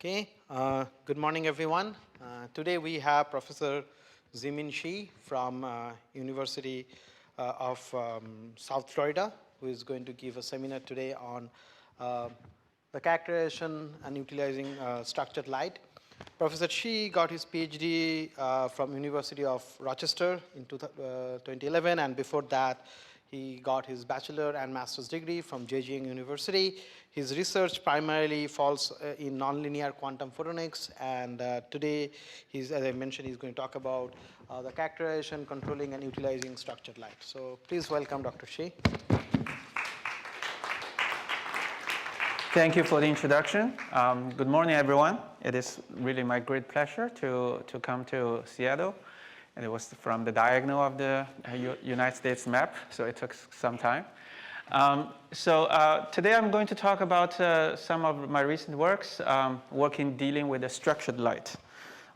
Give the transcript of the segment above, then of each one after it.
Okay, good morning, everyone. Today we have Professor Zhimin from University of South Florida, who is going to give a seminar today on the characterization and utilizing structured light. Professor Shi got his PhD from University of Rochester in 2011, and before that, he got his bachelor and master's degree from Zhejiang University. His research primarily falls in nonlinear quantum photonics, and today, as I mentioned, he's going to talk about the characterization, controlling, and utilizing structured light. So please welcome Dr. Shi. Thank you for the introduction. Good morning, everyone. It is really my great pleasure to come to Seattle. And it was from the diagonal of the United States map, so it took some time. Today I'm going to talk about some of my recent works, dealing with the structured light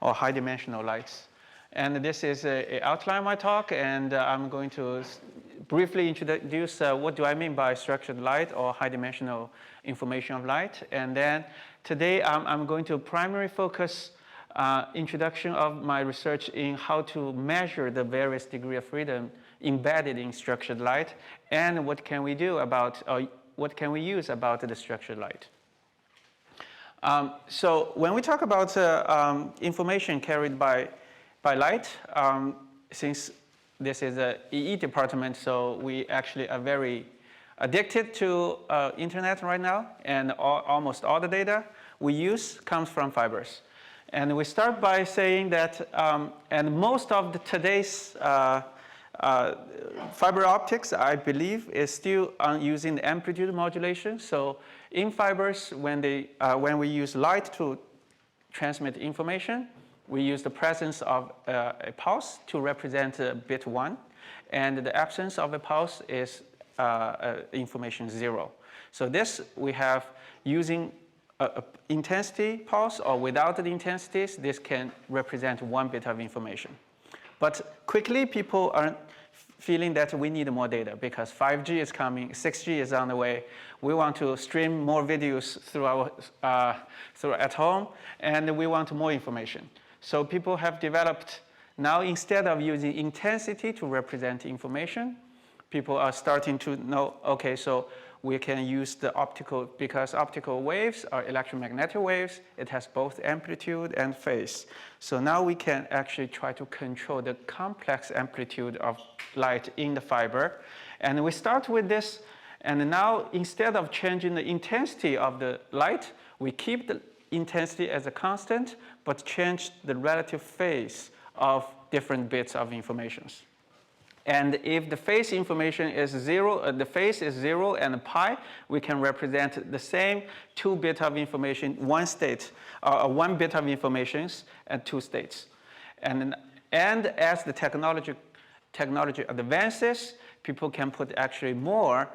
or high-dimensional lights. And this is an outline of my talk, and I'm going to briefly introduce what do I mean by structured light or high-dimensional information of light. And then today I'm going to primarily focus introduction of my research in how to measure the various degree of freedom embedded in structured light, and what can we do about, or what can we use about the structured light. So when we talk about information carried by light, since this is a EE department, so we actually are very addicted to internet right now, and almost all the data we use comes from fibers. And we start by saying that, and most of today's fiber optics, I believe, is still using the amplitude modulation. So in fibers, when we use light to transmit information, we use the presence of a pulse to represent bit 1, and the absence of a pulse is information 0. So this we have using intensity pulse, or without the intensities, this can represent 1 bit of information. But quickly, people are feeling that we need more data because 5G is coming, 6G is on the way. We want to stream more videos through at home, and we want more information. So people have developed, now instead of using intensity to represent information, people are starting to know, okay, so we can use the optical, because optical waves are electromagnetic waves. It has both amplitude and phase. So now we can actually try to control the complex amplitude of light in the fiber. And we start with this, and now instead of changing the intensity of the light, we keep the intensity as a constant, but change the relative phase of different bits of informations. And if the phase information is 0, the phase is 0 and pi, we can represent the same 2 bit of information, 1 state, 1 bit of information and 2 states. And as the technology advances, people can put actually more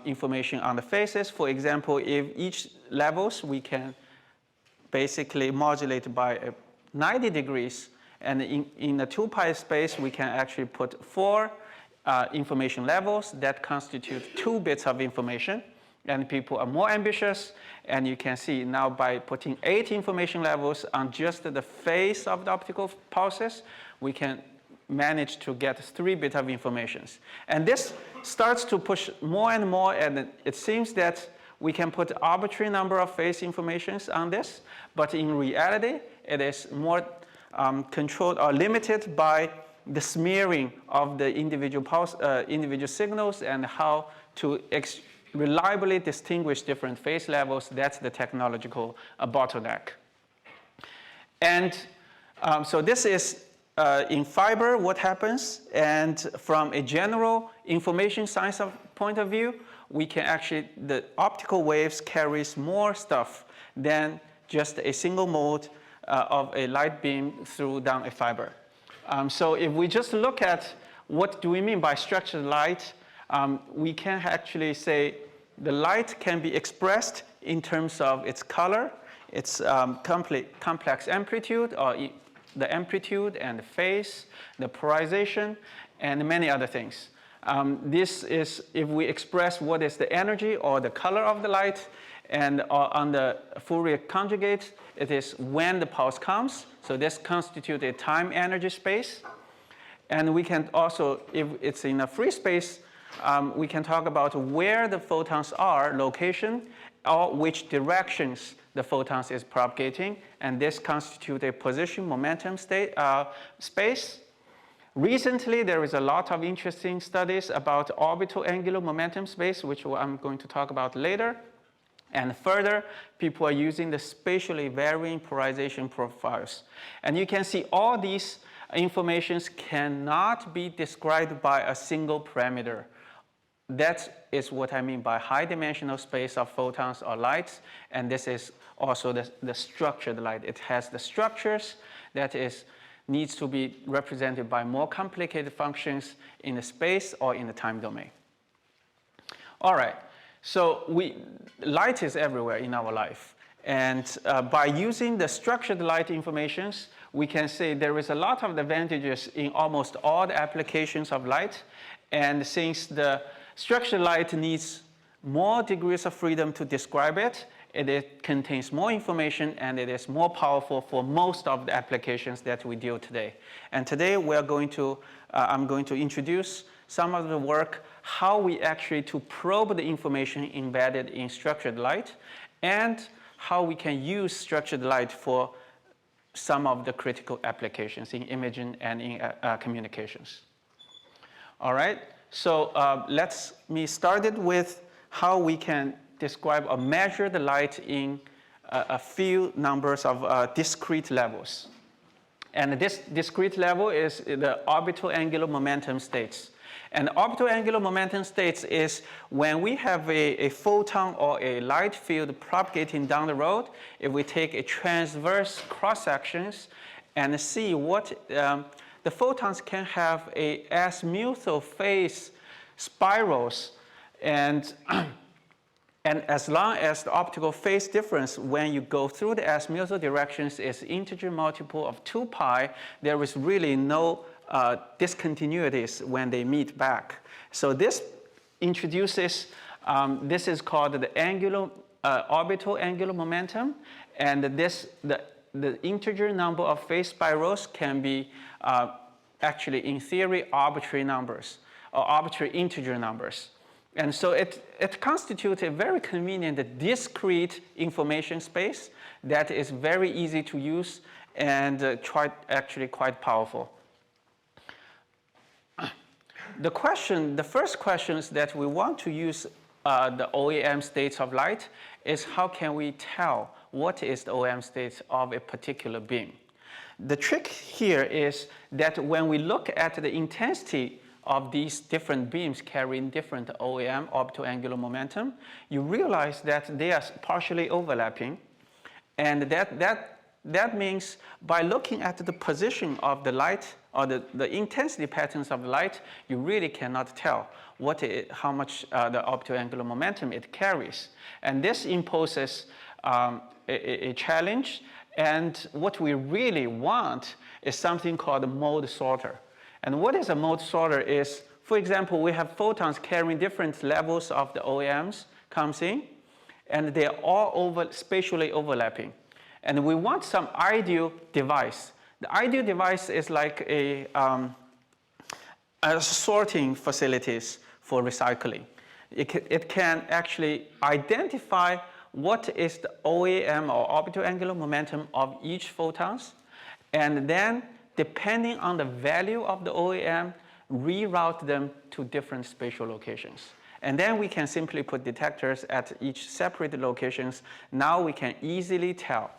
information on the phases. For example, if each levels, we can basically modulate by 90 degrees. And in the 2 pi space, we can actually put 4 information levels that constitute 2 bits of information. And people are more ambitious. And you can see now by putting 8 information levels on just the phase of the optical pulses, we can manage to get 3 bits of information. And this starts to push more and more. And it seems that we can put arbitrary number of phase informations on this. But in reality, it is more controlled or limited by the smearing of the individual signals and how to reliably distinguish different phase levels. That's the technological bottleneck. And so this is in fiber what happens. And from a general information science point of view, we can actually, the optical waves carries more stuff than just a single mode of a light beam down a fiber. So if we just look at what do we mean by structured light, we can actually say the light can be expressed in terms of its color, its complex amplitude, or the amplitude and the phase, the polarization, and many other things. This is if we express what is the energy or the color of the light, And on the Fourier conjugate, it is when the pulse comes. So this constitutes a time energy space. And we can also, if it's in a free space, we can talk about where the photons are, location, or which directions the photons is propagating. And this constitutes a position momentum space. Recently, there is a lot of interesting studies about orbital angular momentum space, which I'm going to talk about later. And further, people are using the spatially varying polarization profiles. And you can see all these informations cannot be described by a single parameter. That is what I mean by high dimensional space of photons or lights. And this is also the structured light. It has the structures that needs to be represented by more complicated functions in the space or in the time domain. All right, so light is everywhere in our life. And by using the structured light informations, we can say there is a lot of advantages in almost all the applications of light. And since the structured light needs more degrees of freedom to describe it, it contains more information and it is more powerful for most of the applications that we deal today. And today I'm going to introduce some of the work, how we actually to probe the information embedded in structured light and how we can use structured light for some of the critical applications in imaging and in communications. All right, so let's start it with how we can describe or measure the light in a few numbers of discrete levels. And this discrete level is the orbital angular momentum states. And orbital angular momentum states is when we have a photon or a light field propagating down the road, if we take a transverse cross-sections and see what the photons can have a azimuthal phase spirals and as long as the optical phase difference when you go through the azimuthal directions is integer multiple of 2 pi, there is really no discontinuities when they meet back. So this introduces, this is called the angular, orbital angular momentum, and the integer number of phase spirals can be actually in theory arbitrary numbers or arbitrary integer numbers. And so it constitutes a very convenient discrete information space that is very easy to use and actually quite powerful. The first questions that we want to use the OEM states of light is how can we tell what is the OEM state of a particular beam? The trick here is that when we look at the intensity of these different beams carrying different OEM, orbital angular momentum, you realize that they are partially overlapping. And that means by looking at the position of the light or the intensity patterns of the light, you really cannot tell how much the orbital angular momentum it carries. And this imposes a challenge. And what we really want is something called a mode sorter. And what is a mode sorter is, for example, we have photons carrying different levels of the OEMs comes in, and they are all spatially overlapping. And we want some ideal device. The ideal device is like a sorting facilities for recycling. It can actually identify what is the OEM or orbital angular momentum of each photons, and then depending on the value of the OEM, reroute them to different spatial locations. And then we can simply put detectors at each separate locations. Now we can easily tell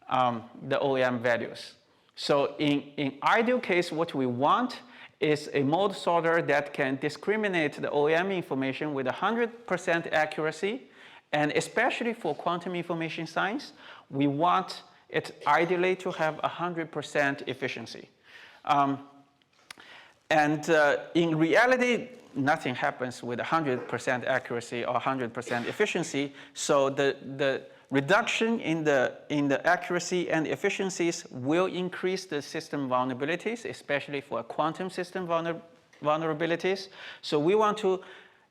the OEM values. So in ideal case, what we want is a mode sorter that can discriminate the OEM information with 100% accuracy. And especially for quantum information science, we want it ideally to have 100% efficiency. In reality, nothing happens with 100% accuracy or 100% efficiency. So the reduction in the accuracy and efficiencies will increase the system vulnerabilities, especially for quantum system vulnerabilities. So we want to,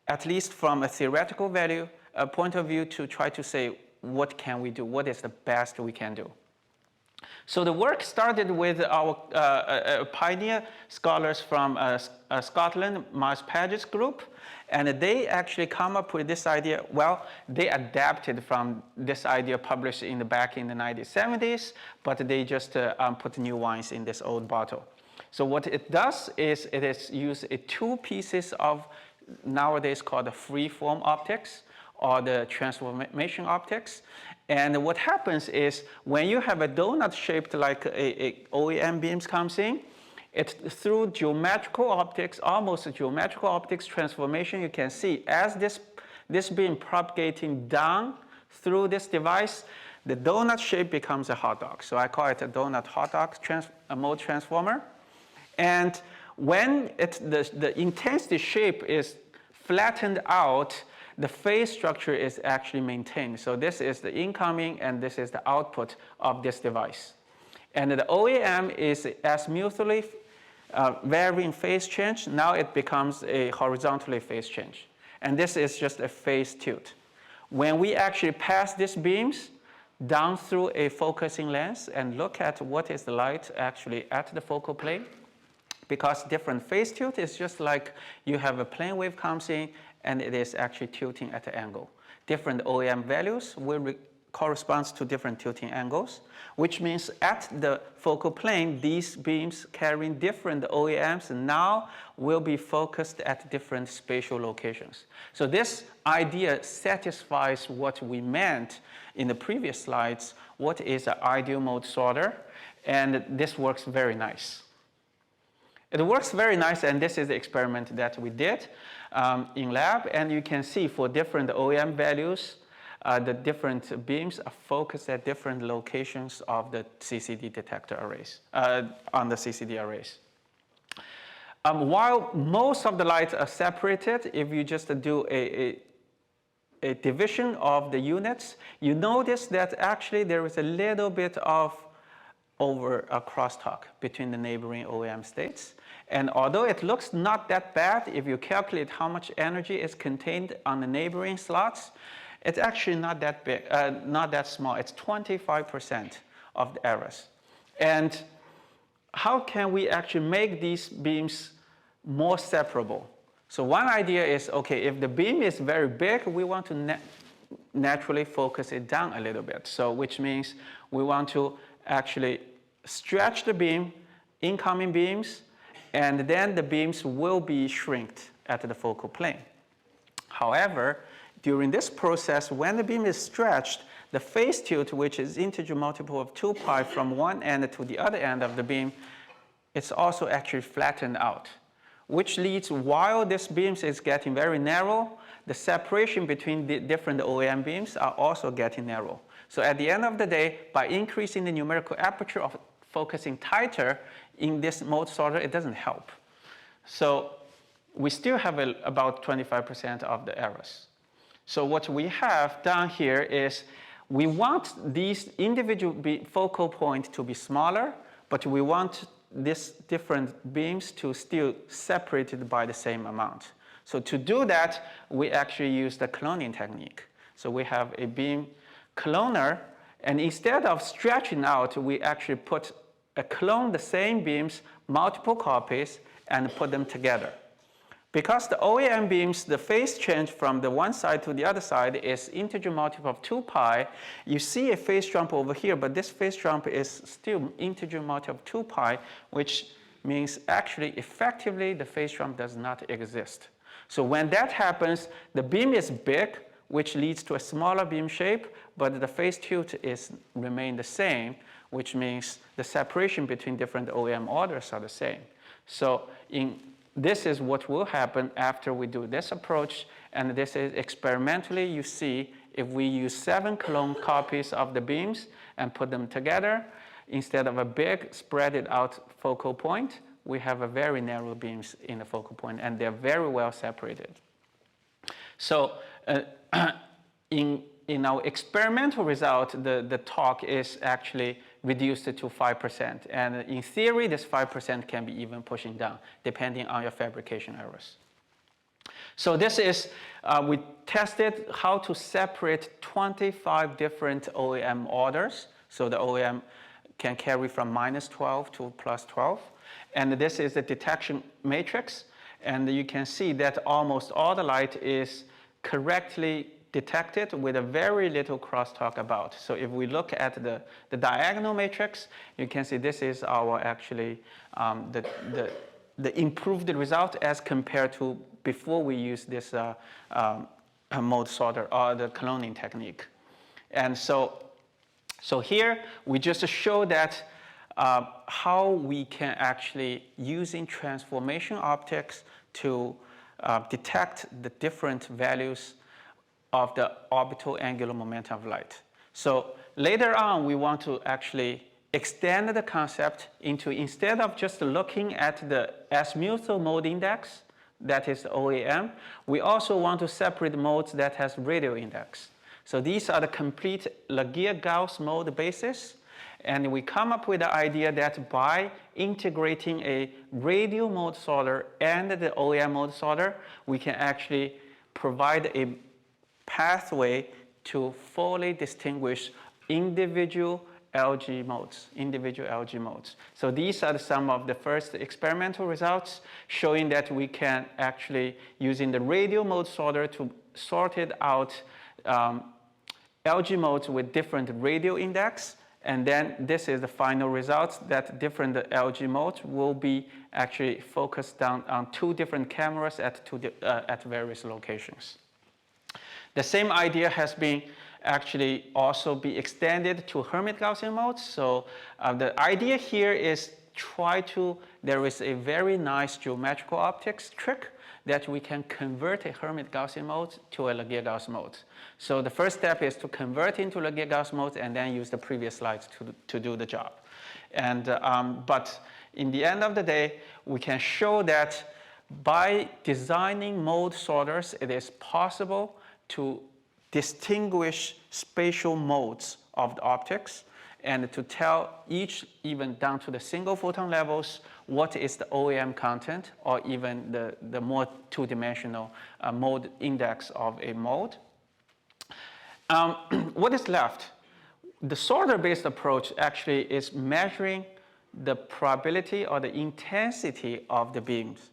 at least from a theoretical value point of view, to try to say what can we do? What is the best we can do? So the work started with our pioneer scholars from Scotland, Miles Paget's group, and they actually come up with this idea. Well, they adapted from this idea published back in the 1970s, but they just put new wines in this old bottle. So what it does is it is use two pieces of nowadays called the free-form optics or the transformation optics. And what happens is when you have a donut shaped like a OEM beams comes in, it's through geometrical optics, almost geometrical optics transformation, you can see as this beam propagating down through this device, the donut shape becomes a hot dog. So I call it a donut hot dog mode transformer. And when the intensity shape is flattened out, the phase structure is actually maintained. So this is the incoming and this is the output of this device. And the OEM is azimuthally varying phase change. Now it becomes a horizontally phase change. And this is just a phase tilt. When we actually pass these beams down through a focusing lens and look at what is the light actually at the focal plane, because different phase tilt is just like you have a plane wave comes in and it is actually tilting at an angle. Different OEM values will correspond to different tilting angles, which means at the focal plane, these beams carrying different OEMs now will be focused at different spatial locations. So this idea satisfies what we meant in the previous slides, what is an ideal mode sorter, and this works very nice. It works very nice, and this is the experiment that we did in lab, and you can see for different OEM values, the different beams are focused at different locations of the CCD detector arrays, on the CCD arrays. While most of the lights are separated, if you just do a division of the units, you notice that actually there is a little bit of over a crosstalk between the neighboring OEM states. And although it looks not that bad, if you calculate how much energy is contained on the neighboring slots, it's actually not that big, not that small. It's 25% of the errors. And how can we actually make these beams more separable? So one idea is, okay, if the beam is very big, we want to naturally focus it down a little bit. So which means we want to actually stretch the beam, incoming beams, and then the beams will be shrinked at the focal plane. However, during this process, when the beam is stretched, the phase tilt, which is integer multiple of 2 pi from one end to the other end of the beam, it's also actually flattened out, which leads, while this beam is getting very narrow, the separation between the different OEM beams are also getting narrow. So at the end of the day, by increasing the numerical aperture of focusing tighter in this mode sorter, it doesn't help. So we still have about 25% of the errors. So what we have down here is we want these individual focal points to be smaller, but we want these different beams to still separated by the same amount. So to do that, we actually use the cloning technique. So we have a beam cloner, and instead of stretching out, we actually clone the same beams, multiple copies, and put them together. Because the OEM beams, the phase change from the one side to the other side is integer multiple of 2 pi. You see a phase jump over here, but this phase jump is still integer multiple of 2 pi, which means actually effectively the phase jump does not exist. So when that happens, the beam is big, which leads to a smaller beam shape, but the phase tilt remain the same, which means the separation between different OEM orders are the same. So this is what will happen after we do this approach, and this is experimentally, you see, if we use 7 clone copies of the beams and put them together, instead of a big spread out focal point, we have a very narrow beams in the focal point, and they're very well separated. So in our experimental result, the torque is actually reduced to 5%. And in theory, this 5% can be even pushing down, depending on your fabrication errors. So this is, we tested how to separate 25 different OEM orders. So the OEM can carry from -12 to +12. And this is the detection matrix. And you can see that almost all the light is correctly detected with a very little crosstalk about. So if we look at the diagonal matrix, you can see this is our actually the improved result as compared to before we use this mode sorter or the cloning technique. And so here we just show that how we can actually using transformation optics to detect the different values of the orbital angular momentum of light. So later on, we want to actually extend the concept into, instead of just looking at the azimuthal mode index, that is the OAM, we also want to separate modes that has radial index. So these are the complete Laguerre-Gauss mode basis. And we come up with the idea that by integrating a radial mode sorter and the OEM mode sorter, we can actually provide a pathway to fully distinguish individual LG modes, So these are some of the first experimental results showing that we can actually, using the radial mode sorter to sort it out LG modes with different radial index. And then this is the final results that different LG modes will be actually focused down on 2 different cameras at various locations. The same idea has been actually also be extended to Hermit Gaussian modes. So the idea here is there is a very nice geometrical optics trick that we can convert a Hermit Gaussian mode to a Laguerre-Gauss mode. So the first step is to convert into Laguerre-Gauss mode and then use the previous slides to do the job. And, but in the end of the day, we can show that by designing mode sorters, it is possible to distinguish spatial modes of the optics and to tell each, even down to the single photon levels, what is the OEM content or even the more two-dimensional mode index of a mode. What is left? The sorter-based approach actually is measuring the probability or the intensity of the beams,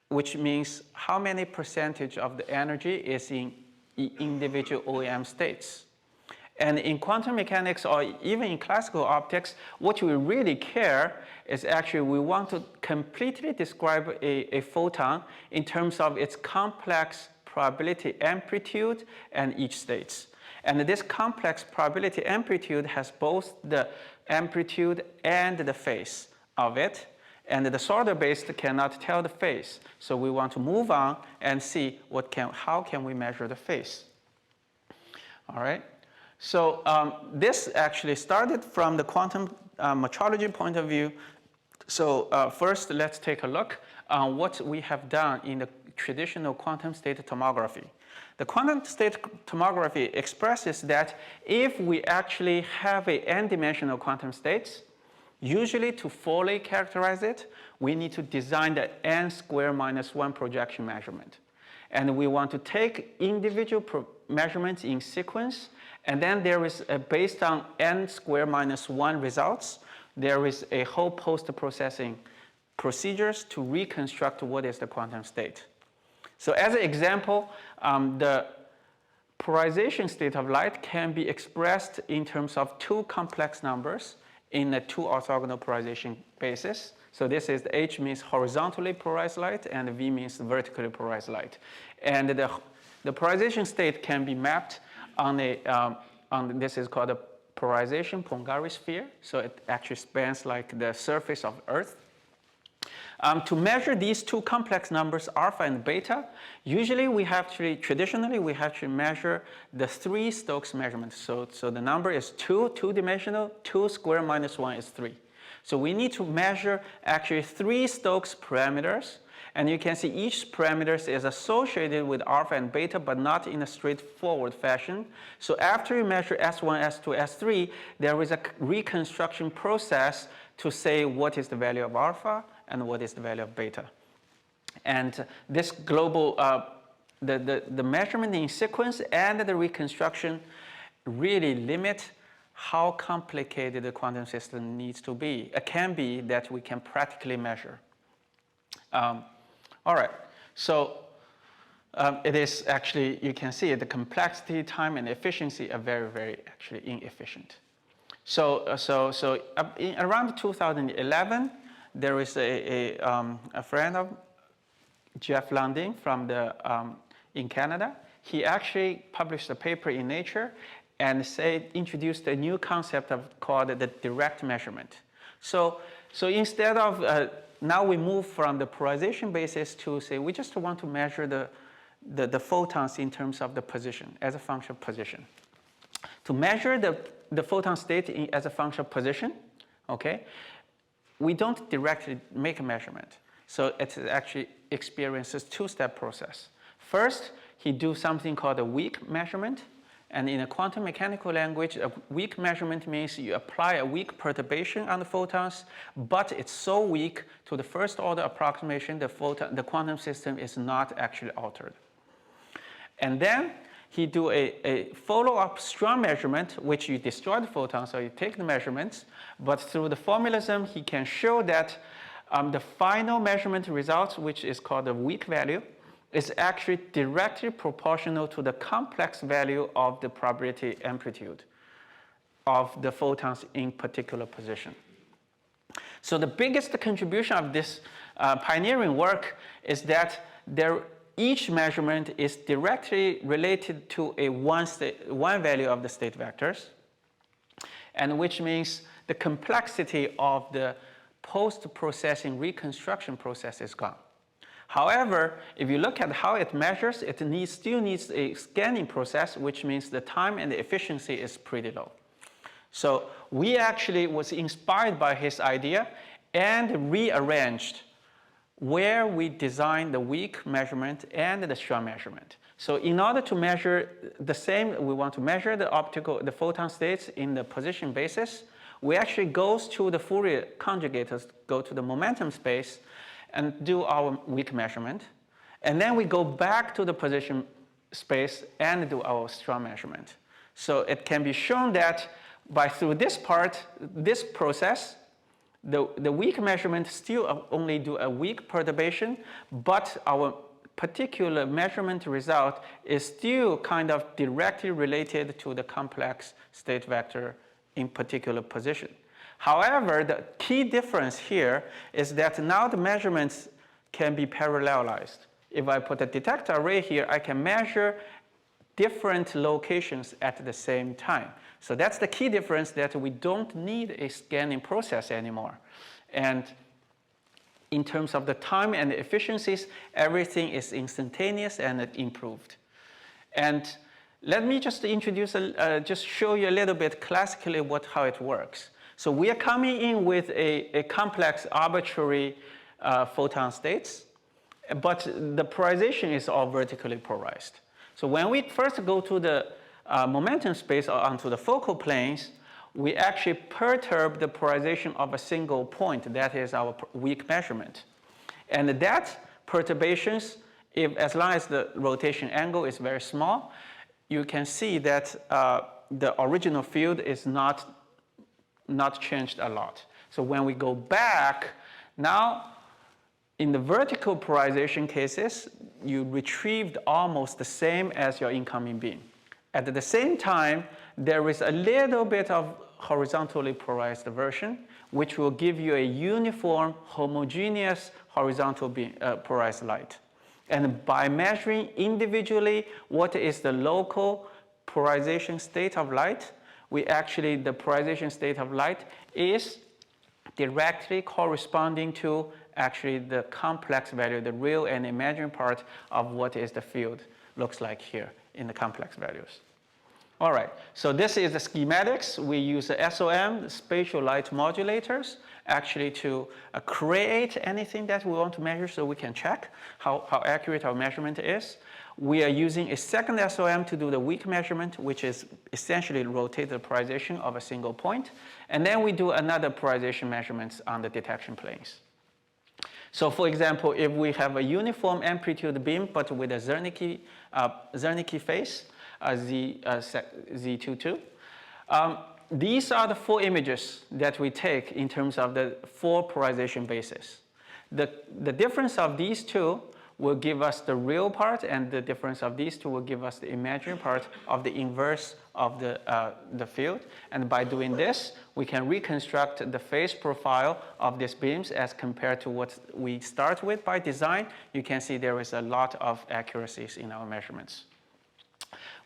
which means how many percentage of the energy is in individual OEM states. And in quantum mechanics or even in classical optics, what we really care is actually we want to completely describe a photon in terms of its complex probability amplitude and each states. And this complex probability amplitude has both the amplitude and the phase of it. And the sorter-based cannot tell the phase. So we want to move on and see how can we measure the phase. All right. So this actually started from the quantum metrology point of view. So first, let's take a look on what we have done in the traditional quantum state tomography. The quantum state tomography expresses that if we actually have a n-dimensional quantum states, usually to fully characterize it, we need to design the n squared minus 1 projection measurement. And we want to take individual measurements in sequence, and then there is based on n squared minus 1 results, there is a whole post-processing procedures to reconstruct what is the quantum state. So as an example, the polarization state of light can be expressed in terms of 2 complex numbers in a 2 orthogonal polarization basis. So this is the H means horizontally polarized light and V means vertically polarized light. And the polarization state can be mapped on this is called a polarization Poincare sphere. So it actually spans like the surface of Earth. To measure these 2 complex numbers, alpha and beta, usually traditionally we have to measure the 3 Stokes measurements. So the number is 2-dimensional, 2 squared minus 1 is 3. So we need to measure actually 3 Stokes parameters. And you can see each parameter is associated with alpha and beta, but not in a straightforward fashion. So after you measure S1, S2, S3, there is a reconstruction process to say what is the value of alpha and what is the value of beta. And this global, the measurement in sequence and the reconstruction really limit how complicated the quantum system needs to be, can be, that we can practically measure. All right, so it is actually, you can see the complexity, time, and efficiency are very, very actually inefficient. So around 2011, there is a friend of Jeff Lundin from in Canada. He actually published a paper in Nature and introduced a new concept called the direct measurement. So instead of, now we move from the polarization basis to say, we just want to measure the photons in terms of the position, as a function of position. To measure the photon state as a function of position, okay, we don't directly make a measurement. So it actually experiences two-step process. First, he do something called a weak measurement. And in a quantum mechanical language, a weak measurement means you apply a weak perturbation on the photons, but it's so weak to the first order approximation, the quantum system is not actually altered. And then he do a follow-up strong measurement, which you destroy the photons, so you take the measurements, but through the formalism, he can show that the final measurement results, which is called the weak value, is actually directly proportional to the complex value of the probability amplitude of the photons in particular position. So the biggest contribution of this pioneering work is that each measurement is directly related to one value of the state vectors, and which means the complexity of the post-processing reconstruction process is gone. However, if you look at how it measures, it still needs a scanning process, which means the time and the efficiency is pretty low. So we actually was inspired by his idea and rearranged where we designed the weak measurement and the strong measurement. So in order to measure the same, we want to measure the photon states in the position basis. We actually goes to the Fourier conjugators, go to the momentum space, and do our weak measurement. And then we go back to the position space and do our strong measurement. So it can be shown that through this process, the weak measurement still only do a weak perturbation, but our particular measurement result is still kind of directly related to the complex state vector in particular position. However, the key difference here is that now the measurements can be parallelized. If I put a detector array here, I can measure different locations at the same time. So that's the key difference, that we don't need a scanning process anymore. And in terms of the time and the efficiencies, everything is instantaneous and improved. And let me just introduce, just show you a little bit classically how it works. So we are coming in with a complex arbitrary photon states, but the polarization is all vertically polarized. So when we first go to the momentum space or onto the focal planes, we actually perturb the polarization of a single point. That is our weak measurement. And that perturbations, as long as the rotation angle is very small, you can see that the original field is not changed a lot. So when we go back, now in the vertical polarization cases, you retrieved almost the same as your incoming beam. At the same time, there is a little bit of horizontally polarized version, which will give you a uniform, homogeneous horizontal polarized light. And by measuring individually what is the local polarization state of light, the polarization state of light is directly corresponding to actually the complex value, the real and imaginary part of what is the field looks like here in the complex values. All right, so this is the schematics. We use the SOM, spatial light modulators, actually to create anything that we want to measure so we can check how accurate our measurement is. We are using a second SOM to do the weak measurement, which is essentially rotated polarization of a single point. And then we do another polarization measurements on the detection planes. So for example, if we have a uniform amplitude beam but with a Zernike phase, Z22, these are the 4 images that we take in terms of the 4 polarization bases. The difference of these two will give us the real part, and the difference of these two will give us the imaginary part of the inverse of the field. And by doing this, we can reconstruct the phase profile of these beams as compared to what we start with by design. You can see there is a lot of accuracies in our measurements.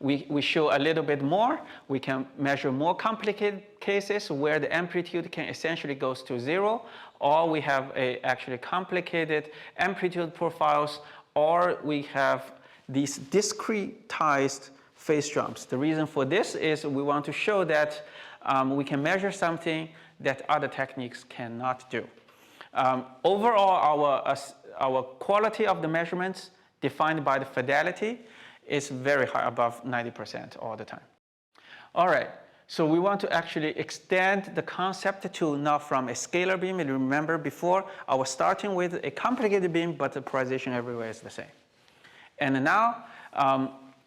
We show a little bit more. We can measure more complicated cases where the amplitude can essentially goes to 0, or we have actually complicated amplitude profiles, or we have these discretized phase jumps. The reason for this is we want to show that we can measure something that other techniques cannot do. Overall, our quality of the measurements defined by the fidelity is very high, above 90% all the time. All right, so we want to actually extend the concept to now from a scalar beam. And remember before, I was starting with a complicated beam, but the polarization everywhere is the same. And now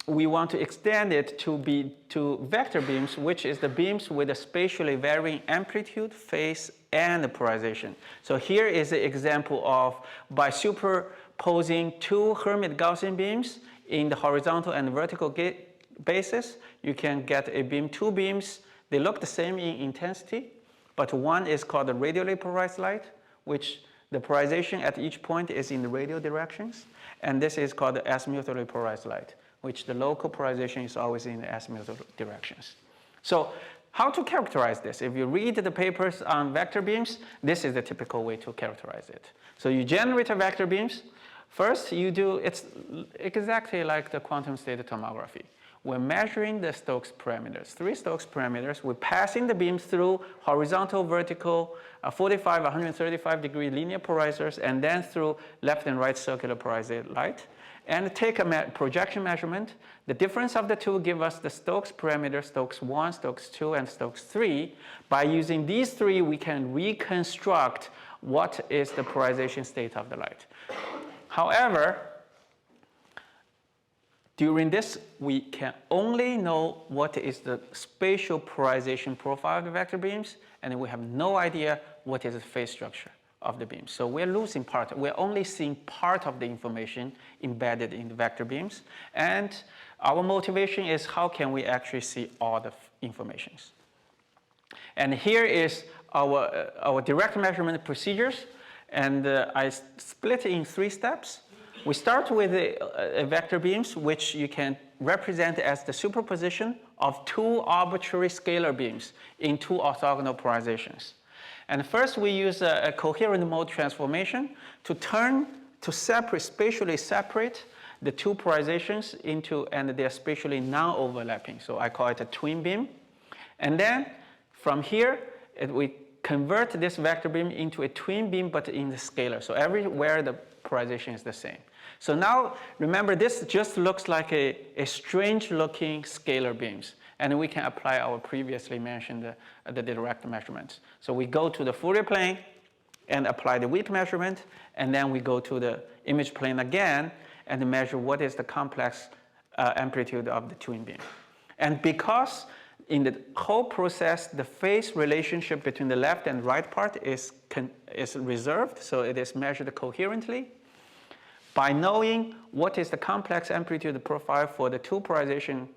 we want to extend it to vector beams, which is the beams with a spatially varying amplitude, phase, and the polarization. So here is an example of by superposing 2 Hermite Gaussian beams in the horizontal and vertical basis, you can get a beam, 2 beams. They look the same in intensity, but one is called the radially polarized light, which the polarization at each point is in the radial directions. And this is called the azimuthally polarized light, which the local polarization is always in the azimuthal directions. So how to characterize this? If you read the papers on vector beams, this is the typical way to characterize it. So you generate a vector beams. First, it's exactly like the quantum state tomography. We're measuring the Stokes parameters, 3 Stokes parameters. We're passing the beams through horizontal, vertical, 45, 135 degree linear polarizers, and then through left and right circular polarized light. And take a projection measurement. The difference of the two give us the Stokes parameters, Stokes 1, Stokes 2, and Stokes 3. By using these 3, we can reconstruct what is the polarization state of the light. However, during this, we can only know what is the spatial polarization profile of the vector beams, and we have no idea what is the phase structure of the beams. So we're losing part. We're only seeing part of the information embedded in the vector beams. And our motivation is how can we actually see all the informations. And here is our direct measurement procedures. And I split it in 3 steps. We start with a vector beams, which you can represent as the superposition of 2 arbitrary scalar beams in 2 orthogonal polarizations. And first, we use a coherent mode transformation to spatially separate the 2 polarizations into, and they're spatially non-overlapping. So I call it a twin beam. And then from here, we convert this vector beam into a twin beam, but in the scalar. So everywhere the polarization is the same. So now, remember, this just looks like a strange-looking scalar beams. And we can apply our previously mentioned the direct measurements. So we go to the Fourier plane and apply the WEAP measurement, and then we go to the image plane again and measure what is the complex amplitude of the twin beam. And because in the whole process, the phase relationship between the left and right part is reserved, so it is measured coherently. By knowing what is the complex amplitude profile for the 2 polarization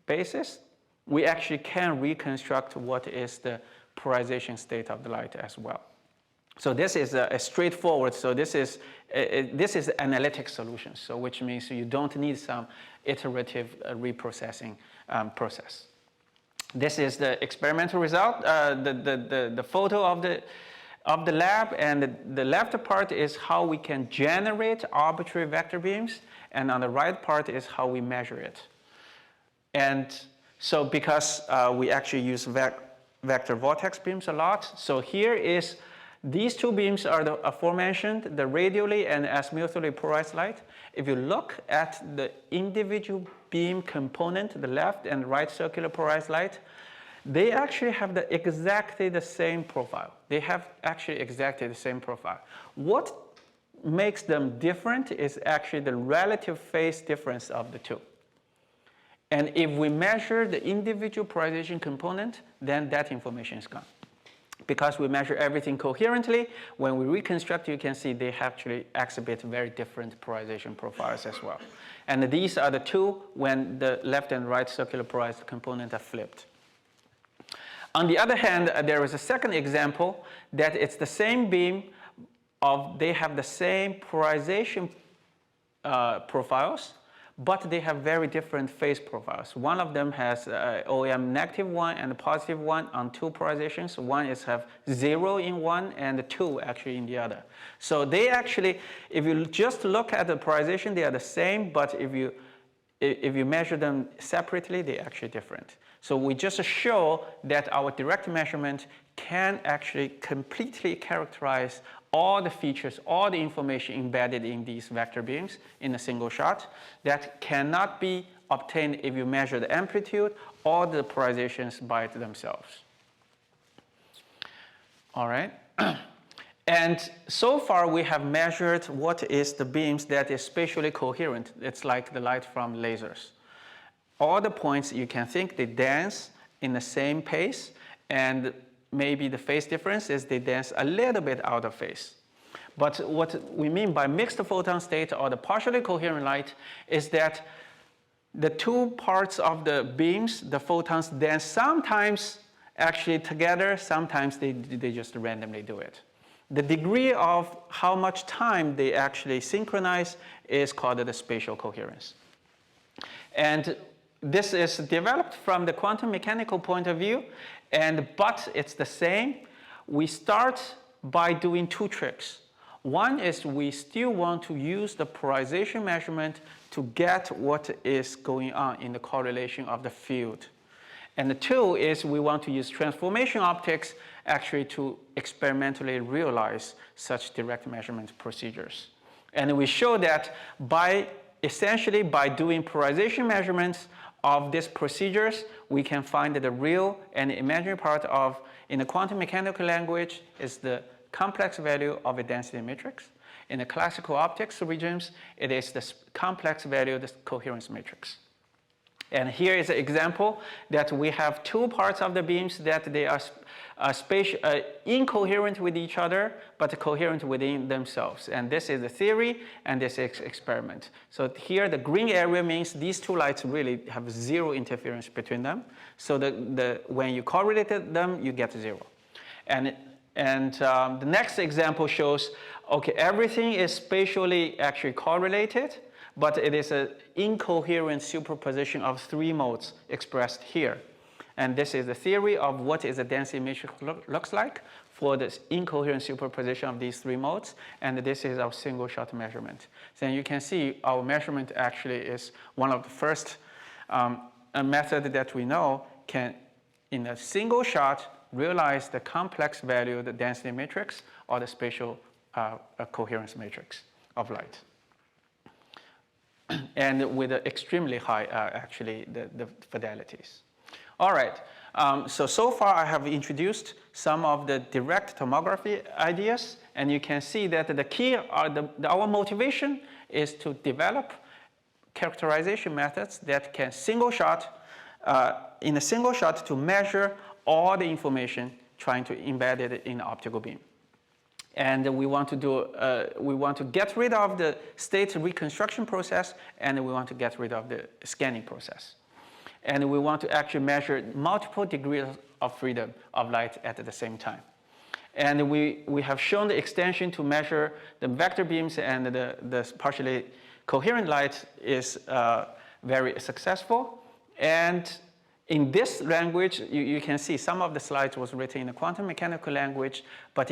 bases, we actually can reconstruct what is the polarization state of the light as well. So this is a straightforward, so this is analytic solution, so which means you don't need some iterative reprocessing process. This is the experimental result, the photo of the lab, and the left part is how we can generate arbitrary vector beams, and on the right part is how we measure it. And so because we actually use vector vortex beams a lot, so here is these 2 beams are the aforementioned, the radially and azimuthally polarized light. If you look at the individual beam component, the left and right circular polarized light, they actually have exactly the same profile. They have actually exactly the same profile. What makes them different is actually the relative phase difference of the two. And if we measure the individual polarization component, then that information is gone. Because we measure everything coherently, when we reconstruct, you can see they actually exhibit very different polarization profiles as well. And these are the two when the left and right circular polarized component are flipped. On the other hand, there is a second example that it's the same beam they have the same polarization profiles, but they have very different phase profiles. One of them has OEM negative one and a positive one on two polarizations. One is have 0 in one and 2 actually in the other. So they actually, if you just look at the polarization, they are the same, but if you measure them separately, they're actually different. So we just show that our direct measurement can actually completely characterize all the features, all the information embedded in these vector beams in a single shot that cannot be obtained if you measure the amplitude or the polarizations by themselves. All right. And so far we have measured what is the beams that is spatially coherent. It's like the light from lasers. All the points you can think they dance in the same pace, and maybe the phase difference is they dance a little bit out of phase. But what we mean by mixed photon state or the partially coherent light is that the two parts of the beams, the photons, dance sometimes actually together, sometimes they just randomly do it. The degree of how much time they actually synchronize is called the spatial coherence. And this is developed from the quantum mechanical point of view, but it's the same. We start by doing two tricks. One is we still want to use the polarization measurement to get what is going on in the correlation of the field. And the two is we want to use transformation optics actually to experimentally realize such direct measurement procedures. And we show that essentially by doing polarization measurements of these procedures, we can find that the real and imaginary part of, in the quantum mechanical language, is the complex value of a density matrix. In the classical optics regimes, it is the complex value of the coherence matrix. And here is an example that we have two parts of the beams that they are incoherent with each other, but coherent within themselves. And this is the theory, and this is experiment. So here the green area means these two lights really have 0 interference between them. So when you correlated them, you get 0. And the next example shows, okay, everything is spatially actually correlated, but it is an incoherent superposition of 3 modes expressed here. And this is the theory of what is a density matrix looks like for this incoherent superposition of these 3 modes. And this is our single shot measurement. So you can see our measurement actually is one of the first method that we know can, in a single shot, realize the complex value of the density matrix or the spatial coherence matrix of light. And with extremely high, actually, the fidelities. All right, so far I have introduced some of the direct tomography ideas, and you can see that the key our motivation is to develop characterization methods that can in a single shot to measure all the information trying to embed it in the optical beam. And we want to get rid of the state reconstruction process, and we want to get rid of the scanning process. And we want to actually measure multiple degrees of freedom of light at the same time. And we have shown the extension to measure the vector beams, and the partially coherent light is very successful. And in this language, you can see some of the slides was written in a quantum mechanical language, but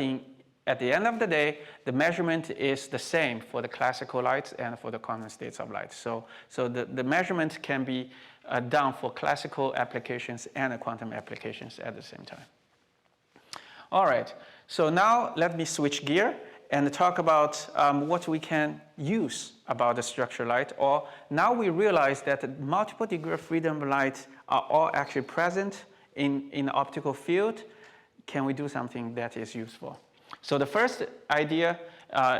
at the end of the day, the measurement is the same for the classical lights and for the quantum states of light. So the measurement can be done for classical applications and quantum applications at the same time. All right, so now let me switch gear and talk about what we can use about the structured light. Or now we realize that multiple degree of freedom light are all actually present in the optical field. Can we do something that is useful? So the first idea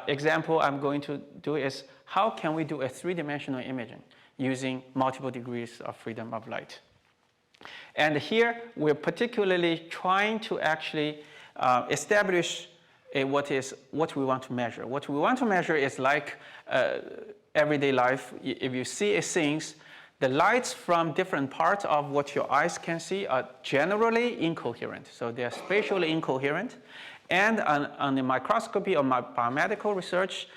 example I'm going to do is how can we do a three-dimensional imaging using multiple degrees of freedom of light. And here we're particularly trying to actually establish what we want to measure. What we want to measure is like everyday life. If you see a things, the lights from different parts of what your eyes can see are generally incoherent. So they are spatially incoherent. And on the microscopy or biomedical research,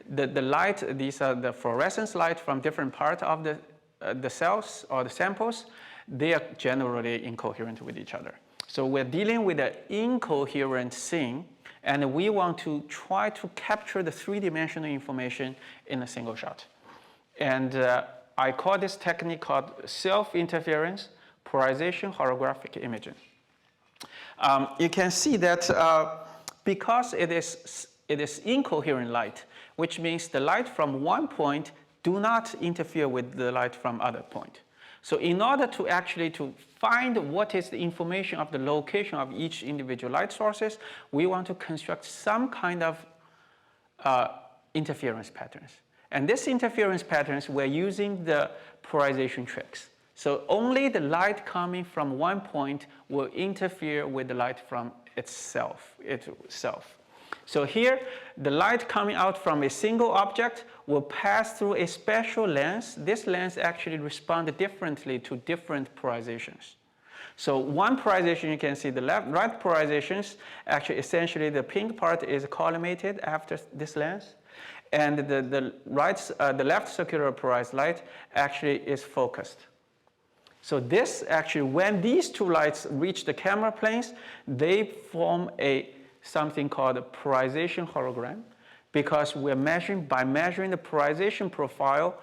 the light, these are the fluorescence light from different parts of the cells or the samples, they are generally incoherent with each other. So we're dealing with an incoherent thing, and we want to try to capture the three-dimensional information in a single shot. And I call this technique called self-interference polarization holographic imaging. You can see that because it is incoherent light, which means the light from one point do not interfere with the light from other point. So in order to actually to find what is the information of the location of each individual light sources, we want to construct some kind of interference patterns. And this interference patterns, we're using the polarization tricks. So only the light coming from one point will interfere with the light from itself. So here, the light coming out from a single object will pass through a special lens. This lens actually responds differently to different polarizations. So one polarization, you can see the right polarizations, actually essentially the pink part is collimated after this lens. And the left circular polarized light actually is focused. So this actually, when these two lights reach the camera planes, they form something called a polarization hologram, because we're measuring, by measuring the polarization profile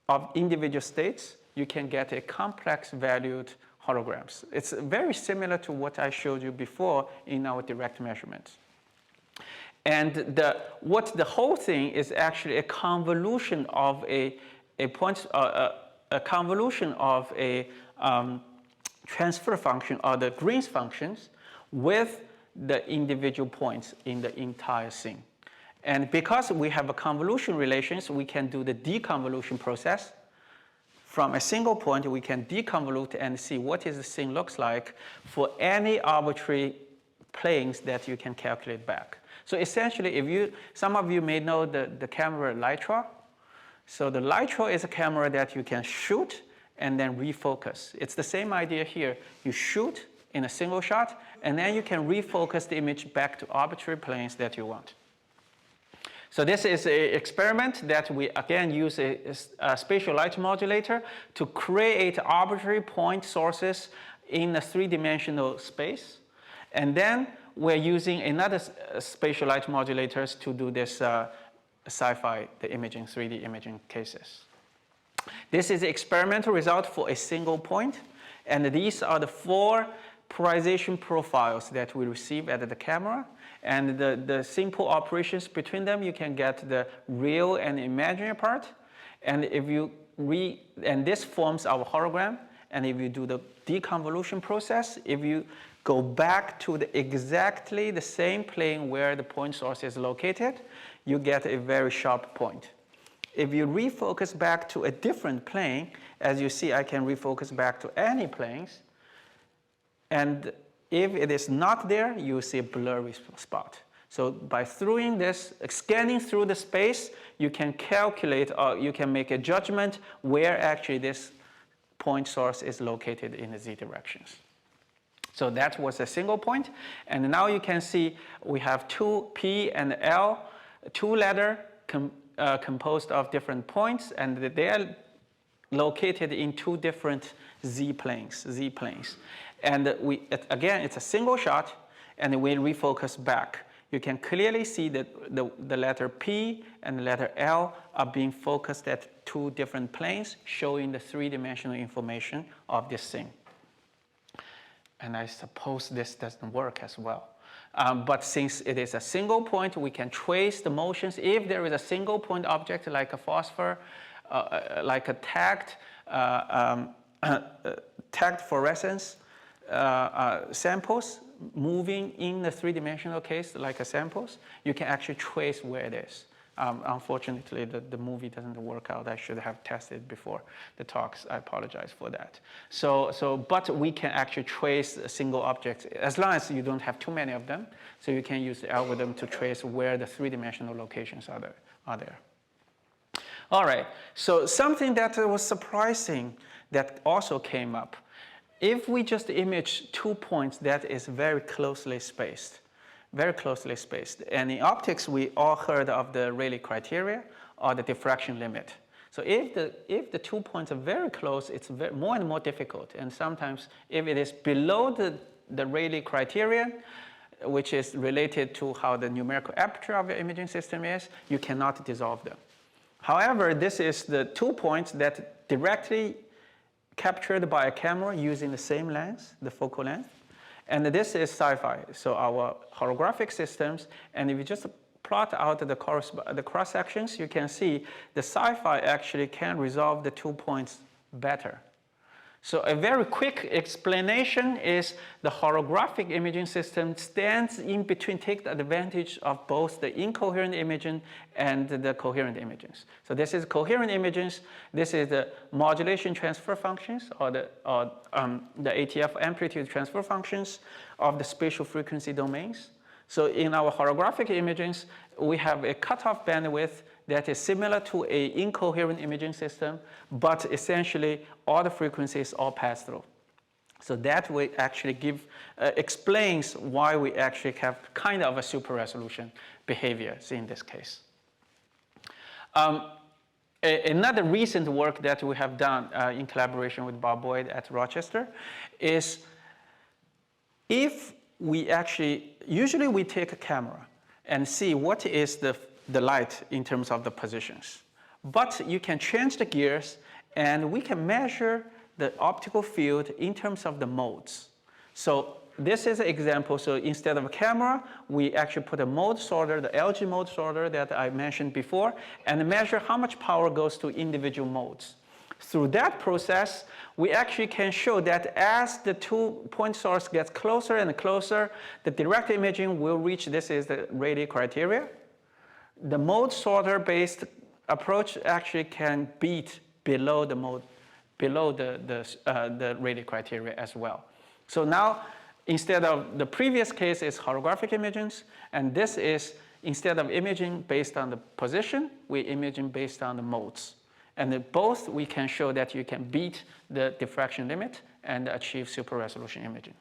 of individual states, you can get a complex valued holograms. It's very similar to what I showed you before in our direct measurements. And the whole thing is actually a convolution of a convolution of a transfer function or the Green's functions with the individual points in the entire thing. And because we have a convolution relations, we can do the deconvolution process. From a single point, we can deconvolute and see what is the thing looks like for any arbitrary planes that you can calculate back. So essentially, some of you may know the camera Lytra. So the Lytra is a camera that you can shoot and then refocus. It's the same idea here. You shoot in a single shot, and then you can refocus the image back to arbitrary planes that you want. So this is an experiment that we again use a spatial light modulator to create arbitrary point sources in a three-dimensional space. And then we're using another spatial light modulators to do this sci-fi, the imaging, 3D imaging cases. This is the experimental result for a single point. And these are the 4 polarization profiles that we receive at the camera. And the simple operations between them, you can get the real and imaginary part. And if you and this forms our hologram. And if you do the deconvolution process, if you go back to exactly the same plane where the point source is located, you get a very sharp point. If you refocus back to a different plane, as you see, I can refocus back to any planes. And if it is not there, you see a blurry spot. So by scanning through the space, you can calculate or you can make a judgment where actually this point source is located in the z directions. So that was a single point. And now you can see we have 2 P and L, 2 letters composed of different points, and they are located in 2 different z planes. And again, it's a single shot, and we refocus back. You can clearly see that the letter P and the letter L are being focused at 2 different planes, showing the 3-dimensional information of this thing. And I suppose this doesn't work as well. But since it is a single point, we can trace the motions. If there is a single point object like a phosphor, like a tagged fluorescence samples, moving in the three-dimensional case, like a samples, you can actually trace where it is. Unfortunately, the movie doesn't work out. I should have tested before the talks. I apologize for that. But we can actually trace a single object as long as you don't have too many of them. So you can use the algorithm to trace where the three-dimensional locations are there. All right, so something that was surprising that also came up. If we just image 2 points that is very closely spaced, and in optics, we all heard of the Rayleigh criteria or the diffraction limit. So if the 2 points are very close, it's more and more difficult. And sometimes if it is below the Rayleigh criterion, which is related to how the numerical aperture of your imaging system is, you cannot dissolve them. However, this is the 2 points that directly captured by a camera using the same lens, the focal length. And this is sci-fi, so our holographic systems. And if you just plot out the cross sections, you can see the sci-fi actually can resolve the 2 points better. So a very quick explanation is the holographic imaging system stands in between, take the advantage of both the incoherent imaging and the coherent imagings. So this is coherent imagings. This is the modulation transfer functions or the ATF amplitude transfer functions of the spatial frequency domains. So in our holographic imagings, we have a cutoff bandwidth that is similar to an incoherent imaging system, but essentially all the frequencies all pass through. So that way actually explains why we actually have kind of a super resolution behavior in this case. Another recent work that we have done in collaboration with Bob Boyd at Rochester is if we usually we take a camera and see what is the light in terms of the positions. But you can change the gears and we can measure the optical field in terms of the modes. So this is an example. So instead of a camera, we actually put a mode sorter, the LG mode sorter that I mentioned before, and measure how much power goes to individual modes. Through that process, we actually can show that as the 2-point source gets closer and closer, the direct imaging will reach, this is the Rayleigh criteria. The mode sorter based approach actually can beat below the Rayleigh criteria as well. So now, instead of the previous case is holographic imagings, and this is instead of imaging based on the position, we imaging based on the modes. And both we can show that you can beat the diffraction limit and achieve super resolution imaging.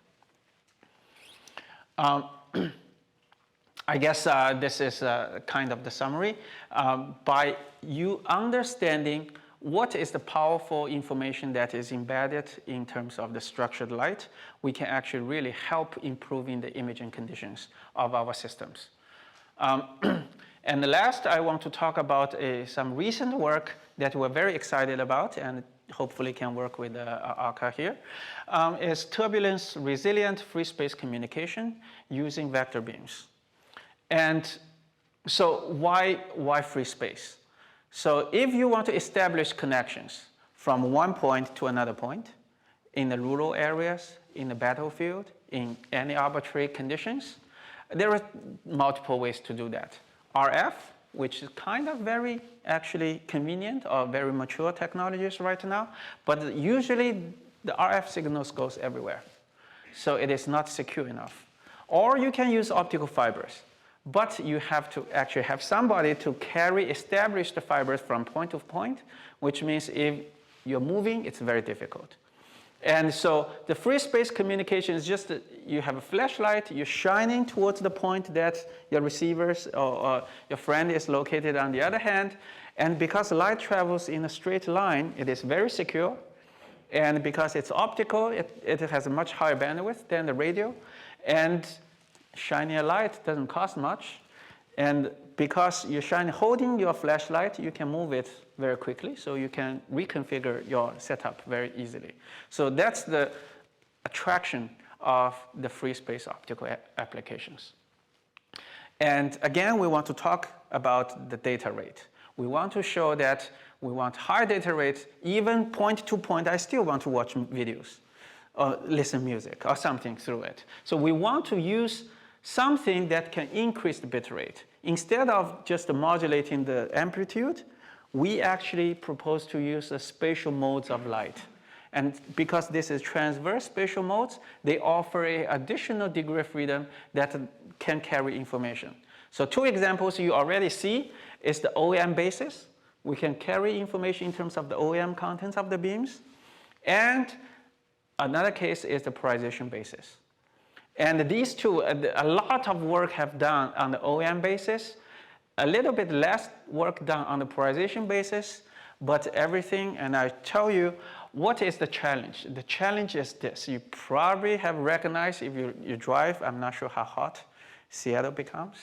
I guess this is kind of the summary. By you understanding what is the powerful information that is embedded in terms of the structured light, we can actually really help improving the imaging conditions of our systems. And the last, I want to talk about some recent work that we're very excited about and hopefully can work with ARCA here, is turbulence resilient free space communication using vector beams. And so why free space? So if you want to establish connections from one point to another point in the rural areas, in the battlefield, in any arbitrary conditions, there are multiple ways to do that. RF, which is kind of very actually convenient or very mature technologies right now, but usually the RF signals goes everywhere. So it is not secure enough. Or you can use optical fibers, but you have to actually have somebody to establish the fibers from point to point, which means if you're moving, it's very difficult. And so the free space communication is just you have a flashlight, you're shining towards the point that your receivers or your friend is located on the other hand. And because light travels in a straight line, it is very secure. And because it's optical, it has a much higher bandwidth than the radio. And shining a light doesn't cost much. And because you're holding your flashlight, you can move it very quickly, so you can reconfigure your setup very easily. So that's the attraction of the free space optical applications. And again, we want to talk about the data rate. We want to show that we want high data rates, even point to point, I still want to watch videos. or listen music or something through it. So we want to use something that can increase the bit rate. Instead of just modulating the amplitude, we actually propose to use the spatial modes of light. And because this is transverse spatial modes, they offer an additional degree of freedom that can carry information. So 2 examples you already see is the OEM basis. We can carry information in terms of the OEM contents of the beams. And another case is the polarization basis. And these two, a lot of work have done on the OEM basis, a little bit less work done on the polarization basis, but everything, and I tell you, what is the challenge? The challenge is this. You probably have recognized if you drive, I'm not sure how hot Seattle becomes.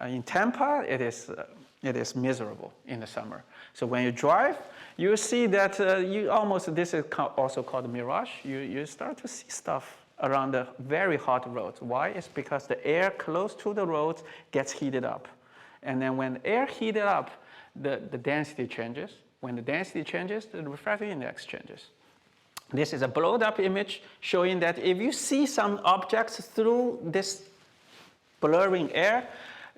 In Tampa, it is miserable in the summer. So when you drive, you see that this is also called mirage. You start to see stuff around the very hot roads. Why? It's because the air close to the roads gets heated up. And then when the air heated up, the density changes. When the density changes, the refractive index changes. This is a blown up image showing that if you see some objects through this blurring air,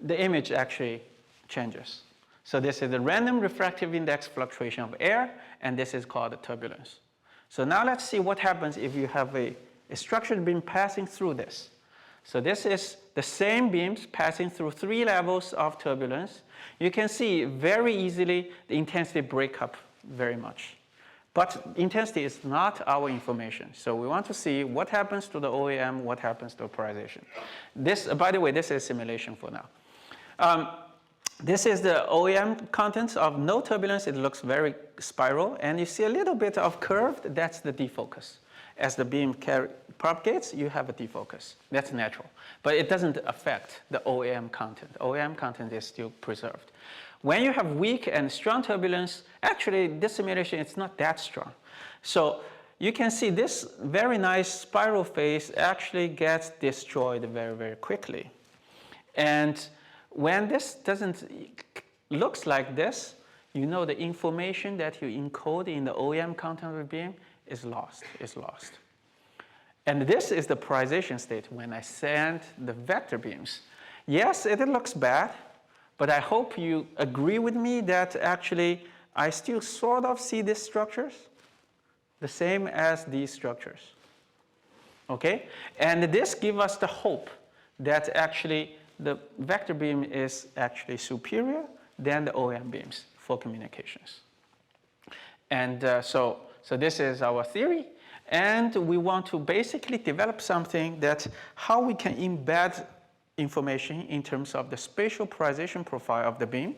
the image actually changes. So this is the random refractive index fluctuation of air, and this is called the turbulence. So now let's see what happens if you have a structured beam passing through this. So this is the same beams passing through 3 levels of turbulence. You can see very easily the intensity break up very much. But intensity is not our information. So we want to see what happens to the OEM, what happens to polarization. This, by the way, this is simulation for now. This is the OEM contents of no turbulence. It looks very spiral. And you see a little bit of curved. That's the defocus. As the beam propagates, you have a defocus. That's natural. But it doesn't affect the OEM content. OEM content is still preserved. When you have weak and strong turbulence, actually, this simulation is not that strong. So you can see this very nice spiral phase actually gets destroyed very, very quickly. And when this looks like this, you know the information that you encode in the OEM content of the beam is lost. And this is the polarization state when I send the vector beams. Yes, it looks bad, but I hope you agree with me that actually I still sort of see these structures the same as these structures. Okay? And this gives us the hope that actually the vector beam is actually superior than the OEM beams for communications. And so this is our theory. And we want to basically develop something that how we can embed information in terms of the spatial polarization profile of the beam.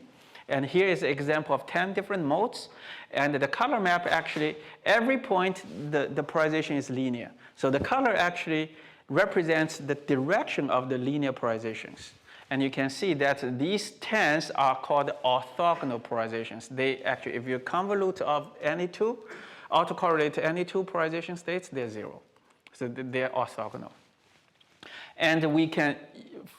And here is an example of 10 different modes. And the color map actually, every point, the polarization is linear. So the color actually represents the direction of the linear polarizations. And you can see that these 10s are called orthogonal polarizations. They actually, if you convolute of any two, autocorrelate to any 2 polarization states, they're 0. So they're orthogonal. And we can,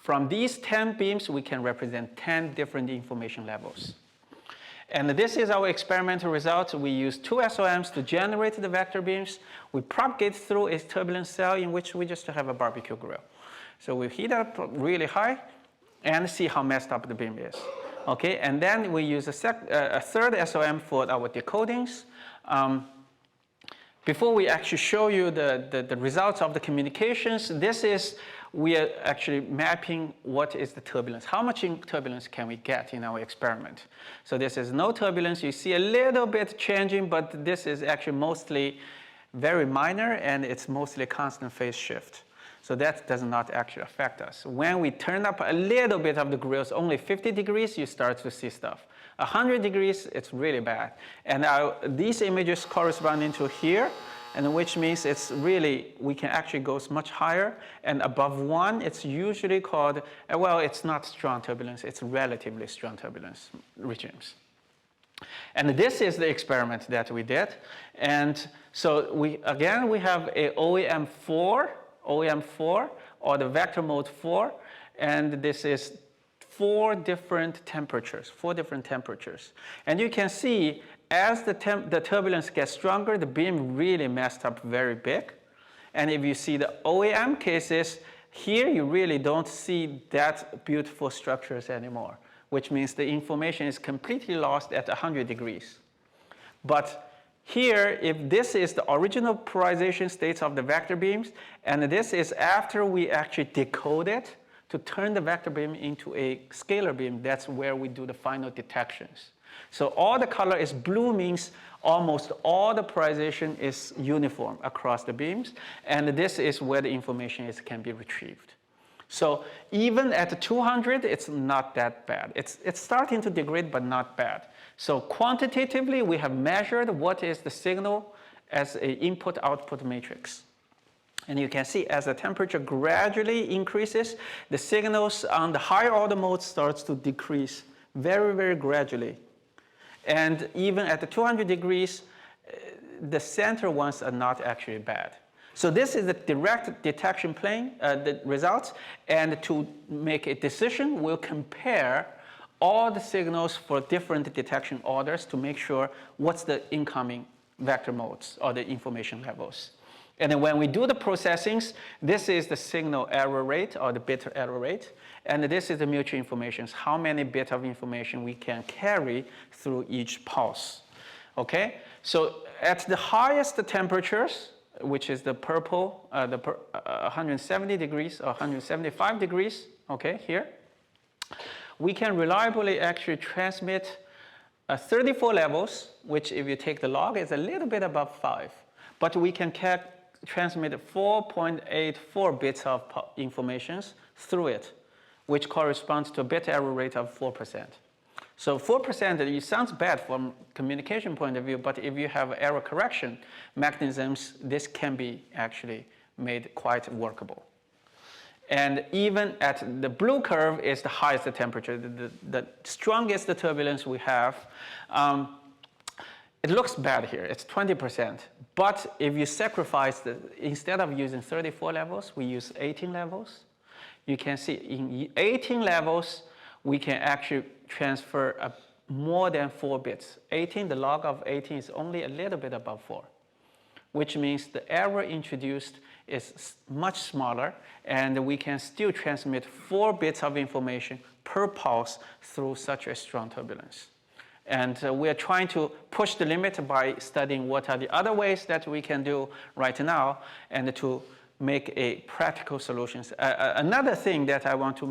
from these 10 beams, we can represent 10 different information levels. And this is our experimental result. We use 2 SOMs to generate the vector beams. We propagate through a turbulence cell in which we just have a barbecue grill. So we heat up really high and see how messed up the beam is. Okay, and then we use a third SOM for our decodings. Before we actually show you the results of the communications, we are actually mapping what is the turbulence. How much turbulence can we get in our experiment? So this is no turbulence. You see a little bit changing, but this is actually mostly very minor, and it's mostly constant phase shift. So that does not actually affect us. When we turn up a little bit of the grills, only 50 degrees, you start to see stuff. 100 degrees, it's really bad. And these images corresponding to here, and which means it's really, we can actually go much higher. And above 1, it's usually called, well, it's not strong turbulence, it's relatively strong turbulence regimes. And this is the experiment that we did. And so we have a OEM4, or the vector mode 4, and this is 4 different temperatures. And you can see as the turbulence gets stronger, the beam really messed up very big. And if you see the OEM cases, here you really don't see that beautiful structures anymore, which means the information is completely lost at 100 degrees. But here, if this is the original polarization states of the vector beams, and this is after we actually decode it to turn the vector beam into a scalar beam, that's where we do the final detections. So all the color is blue means almost all the polarization is uniform across the beams, and this is where the information can be retrieved. So even at 200, it's not that bad. It's starting to degrade, but not bad. So quantitatively, we have measured what is the signal as an input-output matrix. And you can see as the temperature gradually increases, the signals on the higher order modes starts to decrease very, very gradually. And even at the 200 degrees, the center ones are not actually bad. So this is the direct detection plane, the results. And to make a decision, we'll compare all the signals for different detection orders to make sure what's the incoming vector modes or the information levels. And then when we do the processings, this is the signal error rate or the bit error rate. And this is the mutual information, how many bits of information we can carry through each pulse. Okay? So at the highest temperatures, which is the purple, 170 degrees or 175 degrees, okay, here, we can reliably actually transmit 34 levels, which if you take the log is a little bit above 5. But we can transmit 4.84 bits of information through it, which corresponds to a bit error rate of 4%. So 4%, it sounds bad from communication point of view, but if you have error correction mechanisms, this can be actually made quite workable. And even at the blue curve is the highest temperature, the strongest turbulence we have. It looks bad here, it's 20%. But if you sacrifice, instead of using 34 levels, we use 18 levels. You can see in 18 levels, we can actually transfer more than 4 bits. 18, the log of 18 is only a little bit above 4, which means the error introduced is much smaller, and we can still transmit 4 bits of information per pulse through such a strong turbulence. And we are trying to push the limit by studying what are the other ways that we can do right now and to make a practical solutions. Another thing that I want to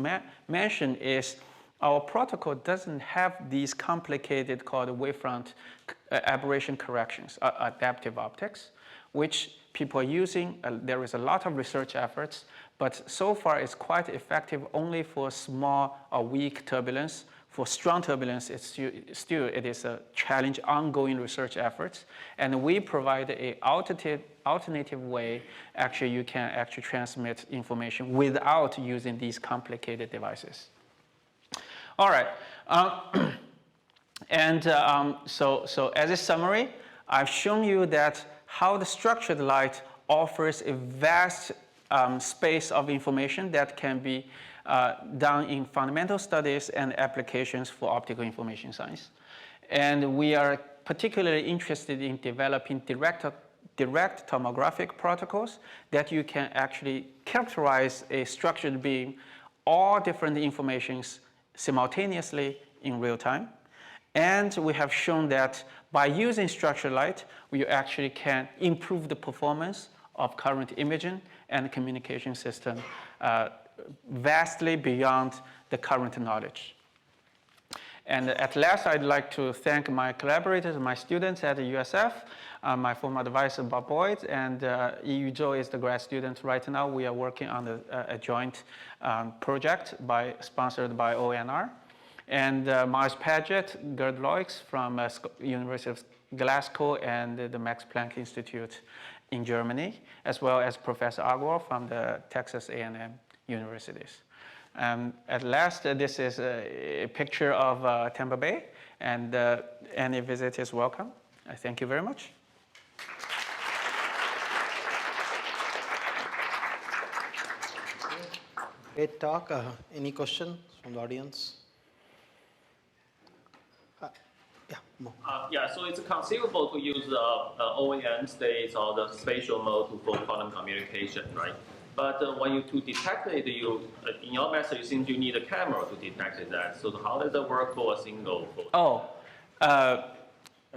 mention is our protocol doesn't have these complicated called wavefront aberration corrections, adaptive optics, which people are using. There is a lot of research efforts, but so far it's quite effective only for small or weak turbulence. For strong turbulence, it is a challenge, ongoing research efforts, and we provide an alternative way. Actually, you can actually transmit information without using these complicated devices. All right, so as a summary, I've shown you that how the structured light offers a vast space of information that can be done in fundamental studies and applications for optical information science. And we are particularly interested in developing direct tomographic protocols that you can actually characterize a structured beam, all different informations simultaneously in real time. And we have shown that by using structured light, we actually can improve the performance of current imaging and communication system vastly beyond the current knowledge. And at last, I'd like to thank my collaborators, my students at the USF, my former advisor, Bob Boyd, and Yu Zhou is the grad student right now. We are working on a joint project sponsored by ONR. And Mars Paget, Gerd Loix from University of Glasgow and the Max Planck Institute in Germany, as well as Professor Aguar from the Texas A&M universities. At last, this is a picture of Tampa Bay, and any visit is welcome. I thank you very much. Great talk. Any questions from the audience? Yeah. Yeah, so it's conceivable to use the OEM states or the spatial mode for quantum communication, right? But when you to detect it, in your method, you seem you need a camera to detect that. So how does that work for a single photon?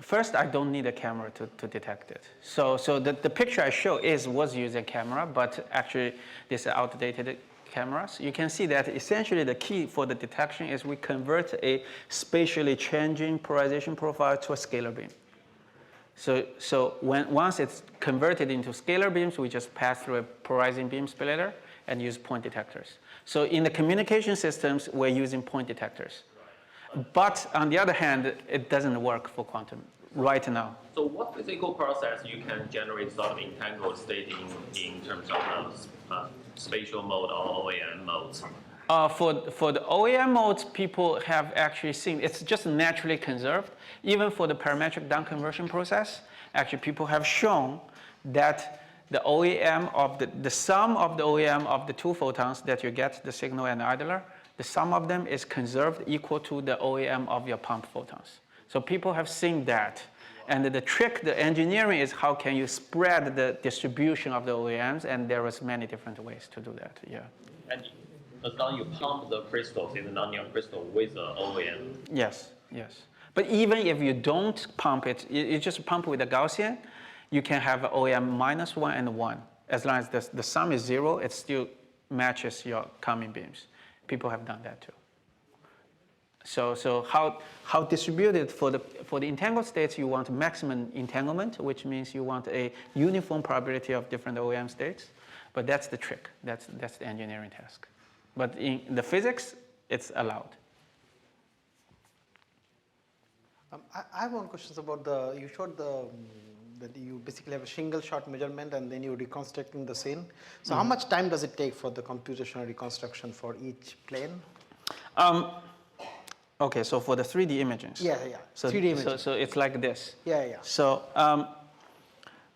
First, I don't need a camera to detect it. So the picture I show was using a camera, but actually these are outdated cameras. You can see that essentially the key for the detection is we convert a spatially changing polarization profile to a scalar beam. So once it's converted into scalar beams, we just pass through a polarizing beam splitter and use point detectors. So in the communication systems, we're using point detectors. But on the other hand, it doesn't work for quantum right now. So what physical process you can generate sort of entangled state in terms of spatial mode or OAM modes? For the OEM modes, people have actually seen it's just naturally conserved. Even for the parametric down conversion process, actually people have shown that the OEM of the sum of the OEM of the two photons that you get, the signal and the idler, the sum of them is conserved equal to the OEM of your pump photons. So people have seen that. And the trick, the engineering is how can you spread the distribution of the OEMs, and there is many different ways to do that, yeah. And as long as you pump the crystals in the nonlinear crystal with the OEM. Yes, yes. But even if you don't pump it, you just pump with a Gaussian, you can have OEM -1 and 1. As long as the sum is 0, it still matches your coming beams. People have done that too. So how distributed for the entangled states, you want maximum entanglement, which means you want a uniform probability of different OEM states. But that's the trick. That's the engineering task. But in the physics, it's allowed. I have one question about you showed that you basically have a single shot measurement and then you're reconstructing the scene. So how much time does it take for the computational reconstruction for each plane? Okay, so for the 3D imagings. Yeah. So 3D imaging. So it's like this. Yeah. So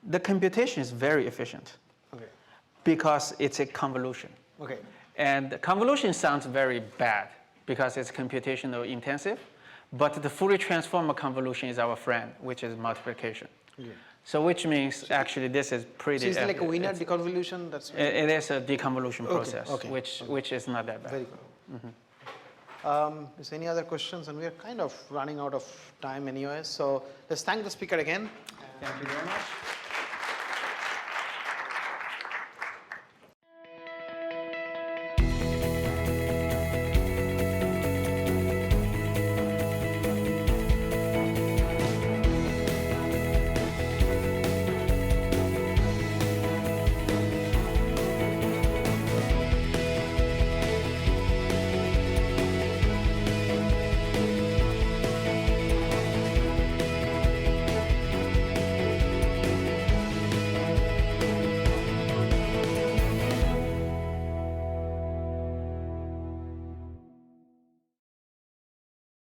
the computation is very efficient. Okay. Because it's a convolution. Okay. And the convolution sounds very bad because it's computational intensive, but the Fourier transform convolution is our friend, which is multiplication. Yeah. So which means actually this is pretty. So is it like a Wiener deconvolution? That's right. It is a deconvolution process, okay. which is not that bad. Very good. Is any other questions? And we are kind of running out of time anyway. So let's thank the speaker again. Thank you very much.